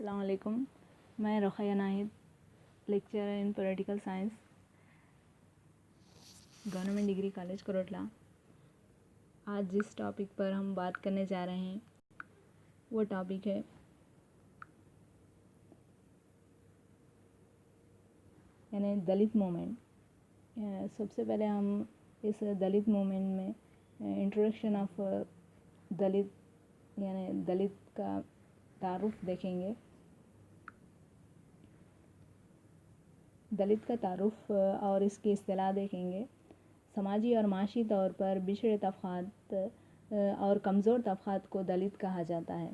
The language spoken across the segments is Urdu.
السلام علیکم. میں Ruqayya Naheed, lecturer in political science, government degree college Karotla. آج جس ٹاپک پر ہم بات کرنے جا رہے ہیں وہ ٹاپک ہے یعنی دلت موومنٹ. سب سے پہلے ہم اس دلت موومنٹ میں انٹروڈکشن آف دلت یعنی دلت کا تعارف دیکھیں گے. دلت کا تعارف اور اس کی اصطلاح دیکھیں گے. سماجی اور معاشی طور پر بچھڑے طبقات اور کمزور طبقات کو دلت کہا جاتا ہے.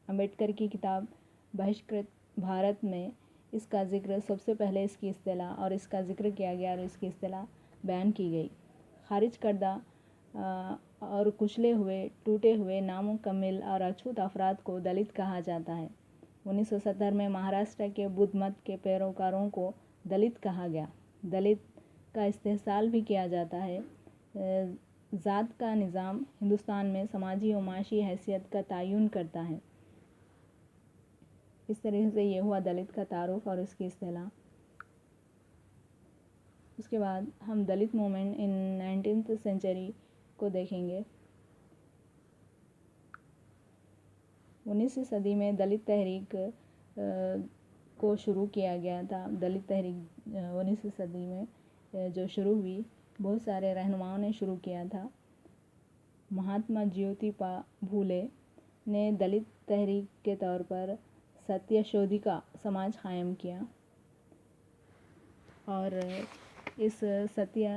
امبیڈکر کی کتاب بہشکرت بھارت میں اس کا ذکر سب سے پہلے اس کی اصطلاح اور اس کا ذکر کیا گیا اور اس کی اصطلاح بیان کی گئی. خارج کردہ اور کچلے ہوئے، ٹوٹے ہوئے، نامکمل اور اچھوت افراد کو دلت کہا جاتا ہے. 1970 میں مہاراشٹر کے بدھ مت کے پیروکاروں کو دلت کہا گیا. دلت کا استحصال بھی کیا جاتا ہے. ذات کا نظام ہندوستان میں سماجی و معاشی حیثیت کا تعین کرتا ہے. اس طرح سے یہ ہوا دلت کا تعارف اور اس کی اصطلاح. اس کے بعد ہم دلت موومنٹ ان 19th سینچری کو دیکھیں گے. 19ویں صدی میں دلت تحریک کو شروع کیا گیا تھا. دلت تحریک 19ویں صدی میں جو شروع ہوئی، بہت سارے رہنماؤں نے شروع کیا تھا. مہاتما جیوتیبا پھولے نے دلت تحریک کے طور پر ستیہ شودھیکا سماج قائم کیا اور اس ستیہ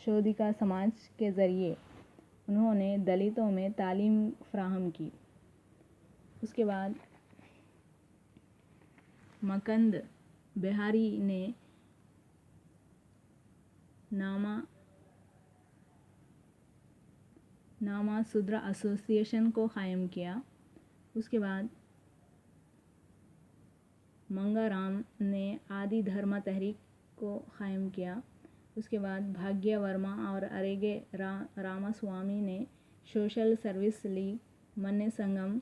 شودھیکا سماج کے ذریعے انہوں نے دلتوں میں تعلیم فراہم کی. اس کے بعد مکند بہاری نے ناما سودرا ایسوسی ایشن کو قائم کیا. اس کے بعد منگا رام نے آدی دھرما تحریک کو قائم کیا. اس کے بعد بھاگیہ ورما اور اریگے راما سوامی نے سوشل سروس لیگ، منّے سنگم،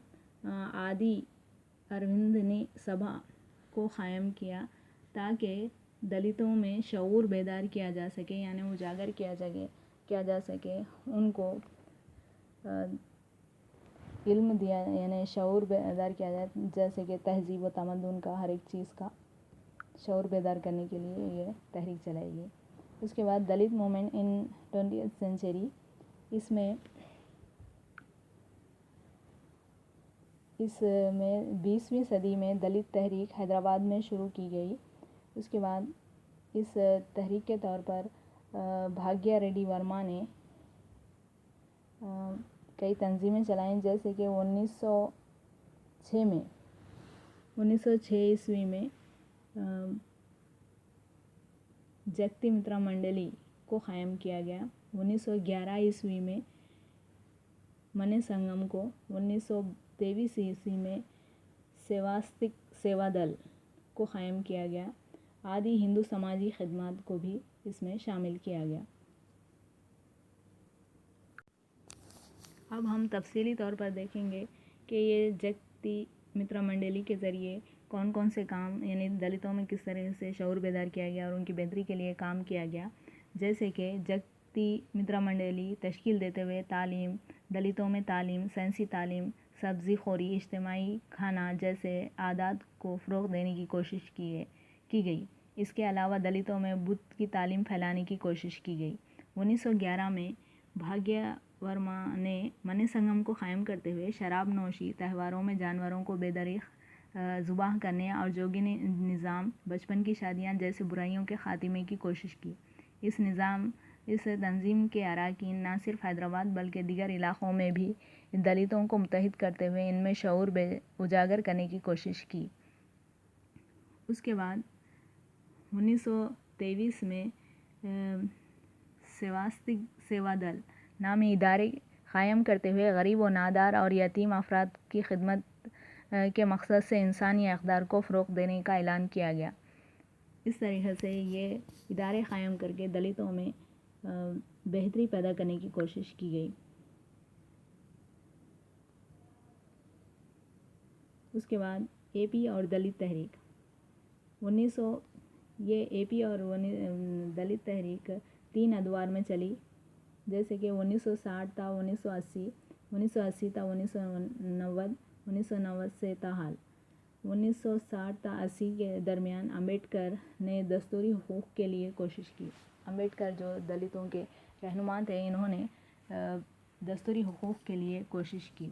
آدی اروندنی سبھا کو قائم کیا تاکہ دلتوں میں شعور بیدار کیا جا سکے یعنی اجاگر کیا جا سکے. ان کو علم دیا یعنی شعور بیدار کیا جائے، جیسے کہ تہذیب و تمدن کا، ہر ایک چیز کا شعور بیدار کرنے کے لیے یہ تحریک چلائی گئی. اس کے بعد Dalit movement in 20th century, اس میں 20ویں صدی میں دلت تحریک حیدرآباد میں شروع کی گئی. اس کے بعد اس تحریک کے طور پر بھاگیہ ریڈی ورما نے کئی تنظیمیں چلائیں، جیسے کہ 1906 عیسوی میں جگتی مترا منڈلی کو قائم کیا گیا. 1911 عیسوی میں منّے سنگم کو. 1923 عیسوی میں سیواستک سیوا دل کو قائم کیا گیا. آدی ہندو سماجی خدمات کو بھی اس میں شامل کیا گیا. اب ہم تفصیلی طور پر دیکھیں گے کہ یہ جگتی مترا منڈلی کے ذریعے کون کون سے کام یعنی دلتوں میں کس طرح سے شعور بیدار کیا گیا اور ان کی بہتری کے لیے کام کیا گیا. جیسے کہ جگتی مترا منڈلی تشکیل دیتے ہوئے تعلیم، دلتوں میں تعلیم، سائنسی تعلیم، سبزی خوری، اجتماعی کھانا جیسے عادات کو فروغ دینے کی کوشش کی گئی. اس کے علاوہ دلتوں میں بدھ کی تعلیم پھیلانے کی کوشش کی گئی. 1911 میں بھاگیہ ورما نے منّے سنگم کو قائم کرتے ہوئے شراب نوشی، تہواروں میں جانوروں کو بے دریغ ذبح کرنے اور جوگی نظام، بچپن کی شادیاں جیسے برائیوں کے خاتمے کی کوشش کی. اس تنظیم کے اراکین نہ صرف حیدرآباد بلکہ دیگر علاقوں میں بھی دلتوں کو متحد کرتے ہوئے ان میں شعور اجاگر کرنے کی کوشش کی. اس کے بعد 1923 میں سیواستک سیوا دل نامی ادارے قائم کرتے ہوئے غریب و نادار اور یتیم افراد کی خدمت کے مقصد سے انسانی اقدار کو فروغ دینے کا اعلان کیا گیا. اس طریقے سے یہ ادارے قائم کر کے دلتوں میں بہتری پیدا کرنے کی کوشش کی گئی. اس کے بعد اے پی اور دلت تحریک 1900 یہ اے پی اور دلت تحریک 3 ادوار میں چلی، جیسے کہ 1960 تا 1980، 1980 تا 1990، 1990 سے تاحال 1960 تا 80 کے درمیان امبیڈکر نے دستوری حقوق کے لیے کوشش کی۔ امبیڈکر جو دلتوں کے رہنما تھے، انہوں نے دستوری حقوق کے لیے کوشش کی۔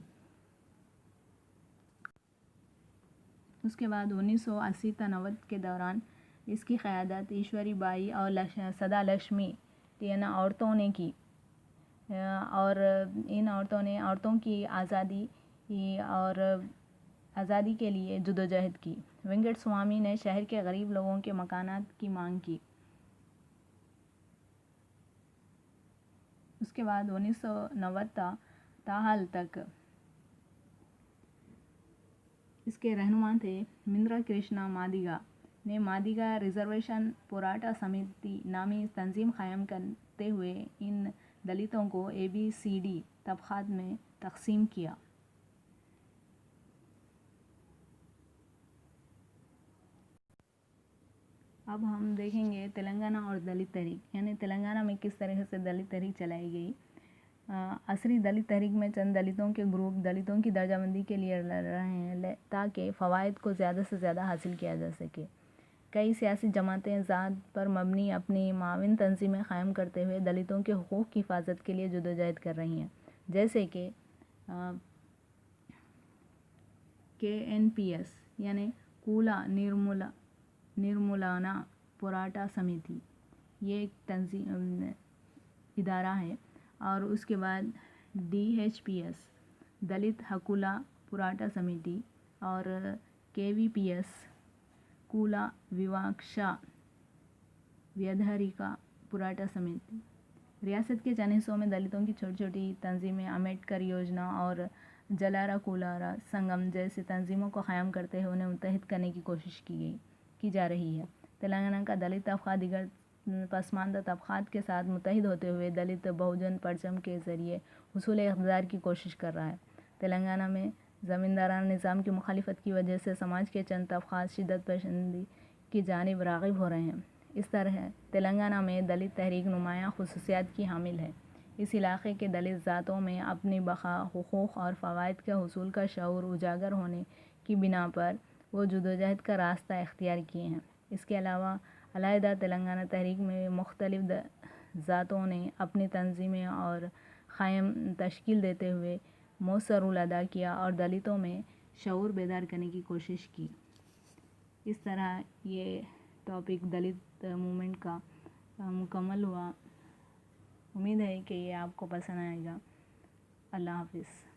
اس کے بعد 1980 تا 90 کے دوران اس کی قیادت ایشوری بائی اور سدا لکشمی عورتوں نے کی، اور ان عورتوں نے عورتوں کی آزادی کے لیے جدوجہد کی۔ وینکٹ سوامی نے شہر کے غریب لوگوں کے مکانات کی مانگ کی۔ اس کے بعد 1990 تاحال تک اس کے رہنما تھے مندرا کرشنا مادگا نے مادگا ریزرویشن پوراٹا سمیتی نامی تنظیم قائم کرتے ہوئے ان دلتوں کو ABCD طبقات میں تقسیم کیا۔ اب ہم دیکھیں گے تلنگانہ اور دلت تحریک، یعنی تلنگانہ میں کس طرح سے دلت تحریک چلائی گئی۔ عصری دلت تحریک میں چند دلتوں کے گروپ دلتوں کی درجہ بندی کے لیے لڑ رہے ہیں تاکہ فوائد کو زیادہ سے زیادہ حاصل کیا جا سکے۔ کئی سیاسی جماعتیں ذات پر مبنی اپنی معاون تنظیمیں قائم کرتے ہوئے دلتوں کے حقوق کی حفاظت کے لیے جدوجہد کر رہی ہیں، جیسے کہ KNPS یعنی کولا نرمولانا پوراٹا سمیتی، یہ ایک تنظیم ادارہ ہے، اور اس کے بعد DHPS دلت ہکولا پوراٹا سمیتی، اور KVPS کولا ویواکشا ویدھاریکا پوراٹا سمیتی۔ ریاست کے چند حصوں میں دلتوں کی چھوٹی چھوٹی تنظیمیں امبیڈکر یوجنا اور جلارا کولارا سنگم جیسی تنظیموں کو قائم کرتے ہوئے انہیں متحد کرنے کی کوشش کی جا رہی ہے۔ تلنگانہ کا دلت طبقہ دیگر پسماندہ طبقات کے ساتھ متحد ہوتے ہوئے دلت بہوجن پرچم کے ذریعے حصول اقتدار کی کوشش کر رہا ہے۔ تلنگانہ میں زمیندارانہ نظام کی مخالفت کی وجہ سے سماج کے چند طبقات شدت پسندی کی جانب راغب ہو رہے ہیں۔ اس طرح تلنگانہ میں دلت تحریک نمایاں خصوصیات کی حامل ہے۔ اس علاقے کے دلت ذاتوں میں اپنی بقا، حقوق اور فوائد کے حصول کا شعور اجاگر ہونے کی بنا پر وہ جدوجہد کا راستہ اختیار کیے ہیں۔ اس کے علاوہ علیحدہ تلنگانہ تحریک میں مختلف ذاتوں نے اپنی تنظیمیں اور تشکیل دیتے ہوئے مؤثر رول ادا کیا اور دلتوں میں شعور بیدار کرنے کی کوشش کی۔ اس طرح یہ ٹاپک دلت موومنٹ کا مکمل ہوا۔ امید ہے کہ یہ آپ کو پسند آئے گا۔ اللہ حافظ۔